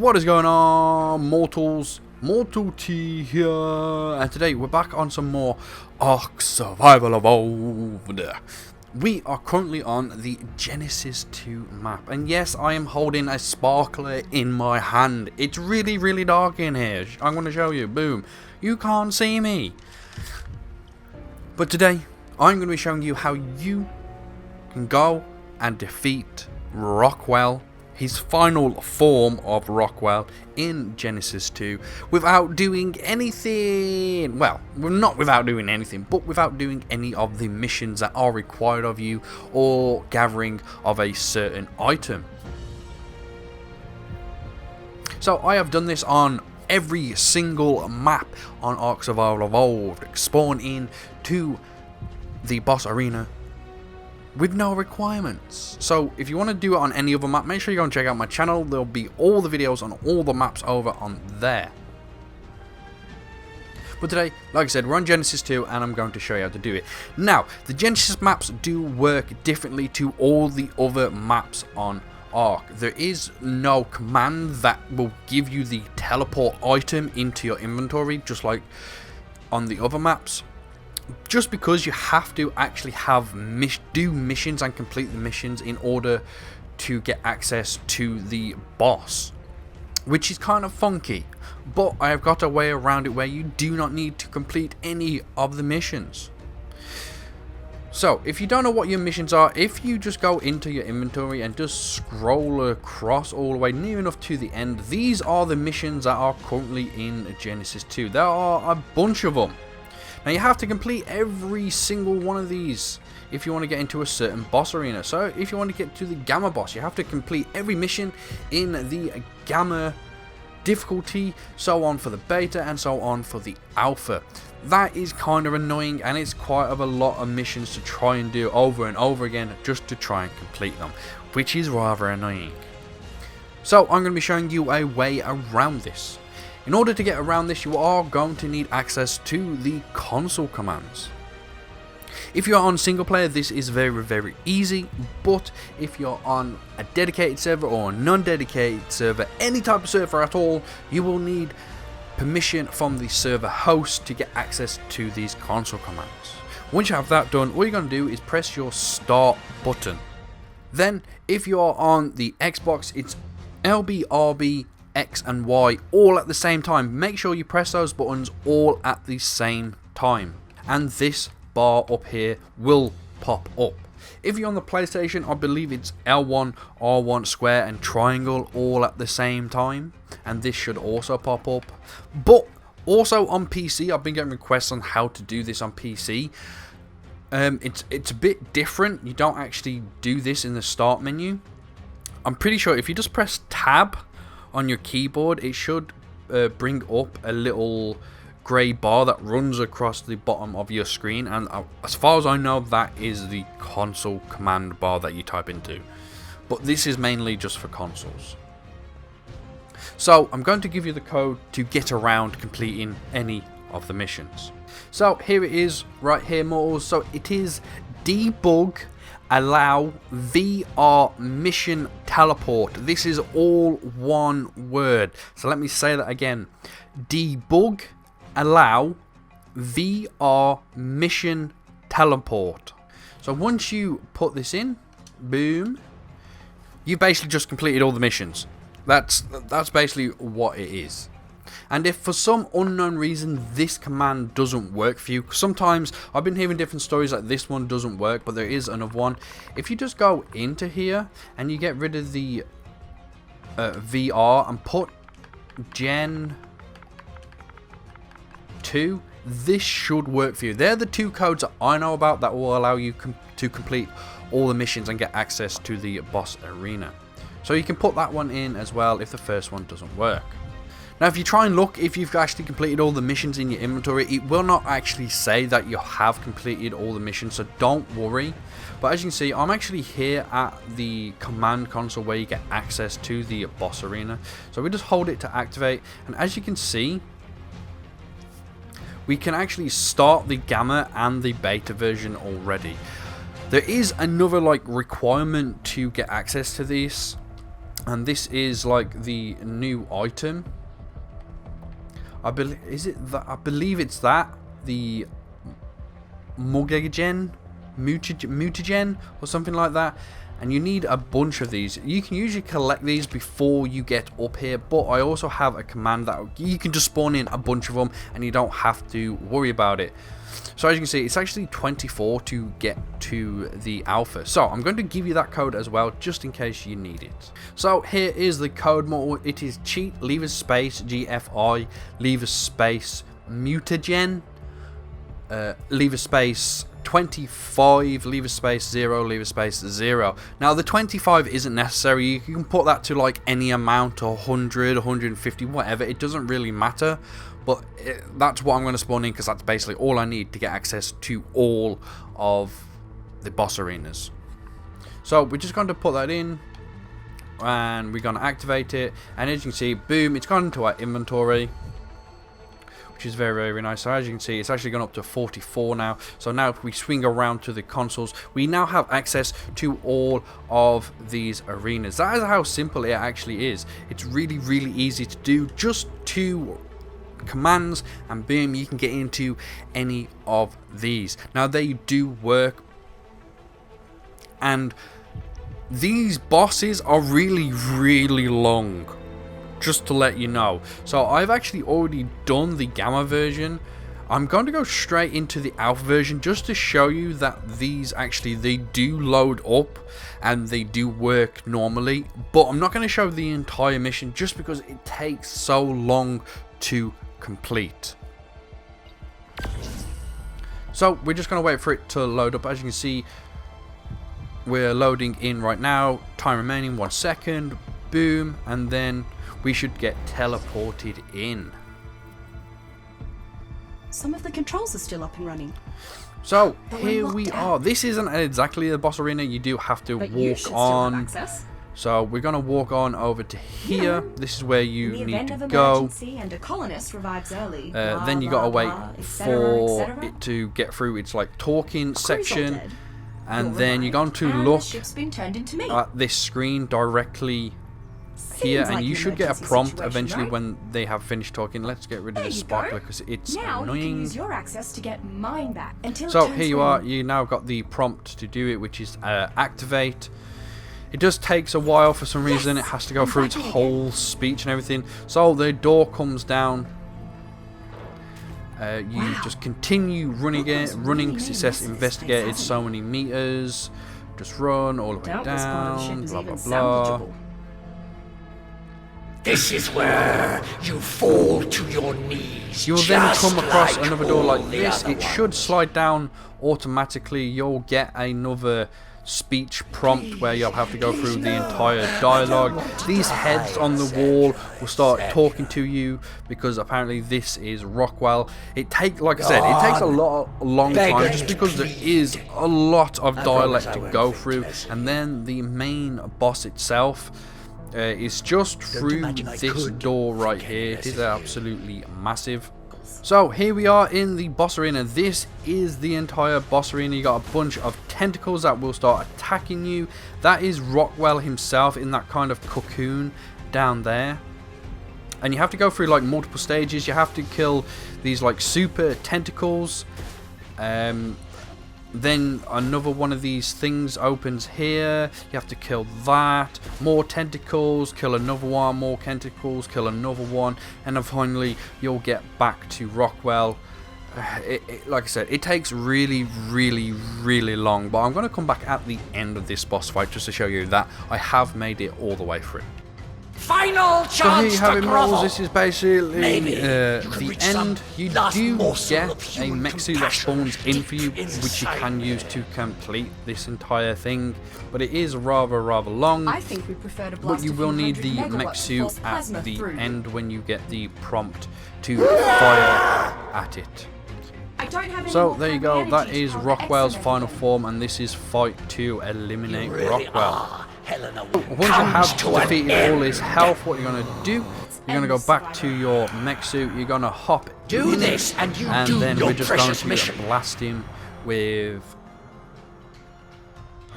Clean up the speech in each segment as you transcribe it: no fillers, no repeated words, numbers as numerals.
What is going on, mortals? Mortal T here, and today we're back on some more Ark Survival Evolved. We are currently on the Genesis 2 map, and yes, I am holding a sparkler in my hand. It's really dark in here. I'm going to show you. Boom. You can't see me. But today, I'm going to be showing you how you can go and defeat Rockwell, his final form of Rockwell in Genesis 2, without doing anything. Well, not without doing anything, but without doing any of the missions that are required of you or gathering of a certain item. So I have done this on every single map on Ark Survival Evolved, spawn in to the boss arena with no requirements. So if you want to do it on any other map, make sure you go and check out my channel. There'll be all the videos on all the maps over on there. But today, like I said, we're on Genesis 2 and I'm going to show you how to do it. Now, the Genesis maps do work differently to all the other maps on Ark. There is no command that will give you the teleport item into your inventory, just like on the other maps. Just because you have to actually have do missions and complete the missions in order to get access to the boss, which is kind of funky, but I have got a way around it where you do not need to complete any of the missions. So if you don't know what your missions are, if you just go into your inventory and just scroll across all the way near enough to the end, these are the missions that are currently in Genesis 2. There are a bunch of them. Now you have to complete every single one of these if you want to get into a certain boss arena. So if you want to get to the Gamma boss, you have to complete every mission in the Gamma difficulty, so on for the Beta and so on for the Alpha. That is kind of annoying, and it's quite a lot of missions to try and do over and over again just to try and complete them, which is rather annoying. So I'm going to be showing you a way around this. In order to get around this, you are going to need access to the console commands. If you're on single player, this is very easy, but if you're on a dedicated server or a non-dedicated server, any type of server at all, you will need permission from the server host to get access to these console commands. Once you have that done, all you're going to do is press your start button. Then, if you are on the Xbox, it's LB, RB, X and Y all at the same time. Make sure you press those buttons all at the same time, and this bar up here will pop up. If you're on the PlayStation, I believe it's L1, R1, square and triangle all at the same time, and this should also pop up. But also on PC, I've been getting requests on how to do this on PC. It's a bit different. You don't actually do this in the start menu. I'm pretty sure if you just press tab on your keyboard, it should bring up a little grey bar that runs across the bottom of your screen, and as far as I know, that is the console command bar that you type into, but this is mainly just for consoles. So I'm going to give you the code to get around completing any of the missions. So here it is right here, mortals. So it is debug allow VR mission teleport. This is all one word. So let me say that again. Debug allow VR mission teleport. So once you put this in, boom, you basically just completed all the missions. That's basically what it is. And if for some unknown reason this command doesn't work for you, sometimes I've been hearing different stories like this one doesn't work, but there is another one. If you just go into here and you get rid of the VR and put Gen 2, this should work for you. They're the two codes that I know about that will allow you to complete all the missions and get access to the boss arena. So you can put that one in as well if the first one doesn't work. Now if you try and look if you've actually completed all the missions in your inventory, it will not actually say that you have completed all the missions, so don't worry. But as you can see, I'm actually here at the command console where you get access to the boss arena. So we just hold it to activate, and as you can see, we can actually start the Gamma and the Beta version already. There is another requirement to get access to these. And this is like the new item. I believe it's that, the mutagen or something like that. And you need a bunch of these. You can usually collect these before you get up here, but I also have a command that you can just spawn in a bunch of them and you don't have to worry about it. So as you can see, it's actually 24 to get to the alpha. So I'm going to give you that code as well, just in case you need it. So here is the code model. It is cheat lever space GFI lever space mutagen lever space 25 lever space 0 lever space 0. Now the 25 isn't necessary. You can put that to like any amount, 100, 150, whatever. It doesn't really matter. But that's what I'm going to spawn in, because that's basically all I need to get access to all of the boss arenas. So we're just going to put that in, and we're going to activate it. And as you can see, boom, it's gone into our inventory, which is very, very nice. So as you can see, it's actually gone up to 44 now. So now if we swing around to the consoles, we now have access to all of these arenas. That is how simple it actually is. It's really, really easy to do. Just 2 commands and boom, you can get into any of these. Now they do work, and these bosses are really, really long, just to let you know. So I've actually already done the gamma version. I'm going to go straight into the alpha version just to show you that these actually, they do load up and they do work normally, but I'm not going to show the entire mission just because it takes so long to complete. So we're just going to wait for it to load up. As you can see, we're loading in right now. Time remaining 1 second. Boom, and then we should get teleported in. Some of the controls are still up and running. So here we are. This isn't exactly the boss arena. You do have to walk on. So we're going to walk on over to here. This is where you need to go. And a colonist revives early, then you got to wait for it to get through its like talking section. And then you're going to look at this screen directly here, and you should get a prompt eventually when they have finished talking. Let's get rid of this sparkler because it's annoying. You can use your access to get mine back until so here you are. You now got the prompt to do it, which is activate. It just takes a while for some reason. It has to go through its whole speech and everything. So the door comes down. You just continue running because it says investigated so many meters. Just run all the way down. Blah blah blah. This is where you fall to your knees. You'll then come across another door like this. It should slide down automatically. You'll get another speech prompt where you'll have to go through the entire dialogue. These heads on the wall will start talking to you because apparently this is Rockwell. It takes, like I said, it takes a long time just because there is a lot of dialect to go through, and then the main boss itself is just through this door right here. It is absolutely massive. So here we are in the boss arena. This is the entire boss arena. You got a bunch of tentacles that will start attacking you. That is Rockwell himself in that kind of cocoon down there. And you have to go through like multiple stages. You have to kill these like super tentacles. Then another one of these things opens here. You have to kill that. More tentacles. Kill another one. More tentacles. Kill another one. And then finally you'll get back to Rockwell. Like I said, it takes really, really, really long. But I'm going to come back at the end of this boss fight just to show you that I have made it all the way through. Final chance. So here you have it, to Moles. This is basically the end. You do get a mech suit that spawns in for you, which you can use to complete this entire thing. But it is rather long. I think we prefer to blast but you will need the mech suit at the end when you get the prompt to fire at it. So there you go. That is Rockwell's final form, and this is fight to eliminate Rockwell. Once you have defeated all his health, what you're going to do, you're going to go back to your mech suit, you're going to hop in this, and then we're just going to blast him with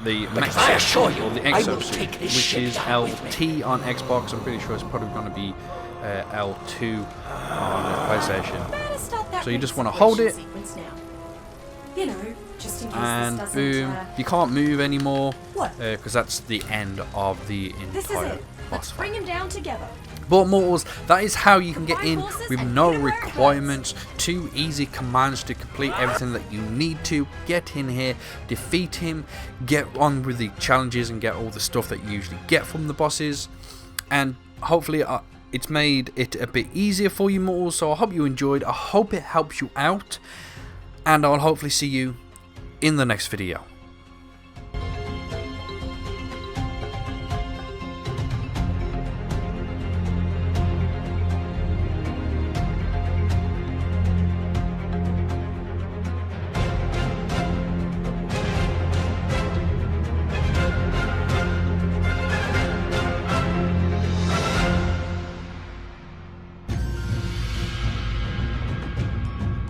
the Because I assure you, or the I will exosuit, take this which ship is down with LT on Xbox. I'm pretty sure it's probably going to be L2 on PlayStation. Better start that So you just want to hold it, sequence now. You know, just in case and this boom, doesn't, you can't move anymore What? because that's the end of the This is entire it. boss Let's fight. bring him down together. But mortals, that is how you can get Combine in forces with and no hit 'em where it hurts. requirements. 2 easy commands to complete everything that you need to. Get in here, defeat him, get on with the challenges and get all the stuff that you usually get from the bosses. And hopefully it's made it a bit easier for you mortals. So I hope you enjoyed. I hope it helps you out. And I'll hopefully see you in the next video.